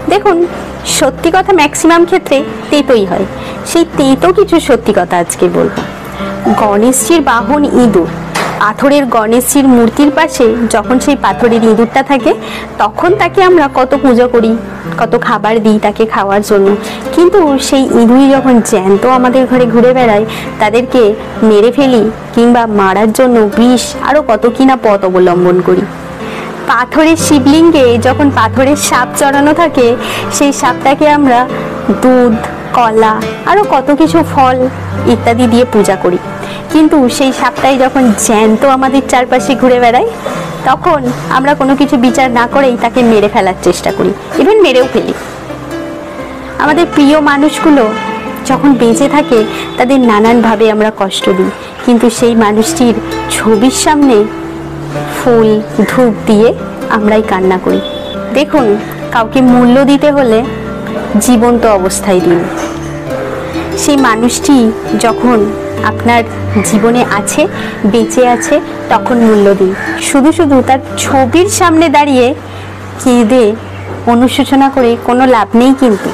দেখুন, সত্যি কথা ম্যাক্সিমাম ক্ষেত্রে তেতোই হয়। সেই তেতো কিছু সত্যি কথা আজকে বলবো। গণেশজির বাহন ইঁদুর। পাথরের গণেশজির মূর্তির পাশে যখন সেই পাথরের ইঁদুরটা থাকে, তখন তাকে আমরা কত পুজো করি, কত খাবার দিই তাকে খাওয়ার জন্য। কিন্তু সেই ইঁদুরই যখন জ্যান্ত আমাদের ঘরে ঘুরে বেড়ায়, তাদেরকে মেরে ফেলি কিংবা মারার জন্য বিষ আরও কত কিনা পথ অবলম্বন করি। পাথরের শিবলিঙ্গে যখন পাথরের সাপ চড়ানো থাকে, সেই সাপটাকে আমরা দুধ, কলা আরও কত কিছু ফল ইত্যাদি দিয়ে পূজা করি। কিন্তু সেই সাপটাই যখন জ্যান্ত আমাদের চারপাশে ঘুরে বেড়ায়, তখন আমরা কোনো কিছু বিচার না করেই তাকে মেরে ফেলার চেষ্টা করি, ইভেন মেরেও ফেলি। আমাদের প্রিয় মানুষগুলো যখন বেঁচে থাকে, তাদের নানানভাবে আমরা কষ্ট দিই, কিন্তু সেই মানুষটির ছবির সামনে ফুল ধূপ দিয়ে আমরাই কান্না করি। দেখুন, কাউকে মূল্য দিতে হলে জীবন্ত অবস্থায় দিন। সেই মানুষটি যখন আপনার জীবনে আছে, বেঁচে আছে, তখন মূল্য দিন। শুধু শুধু তার ছবির সামনে দাঁড়িয়ে কেঁদে অনুশোচনা করে কোনো লাভ নেই কিন্তু।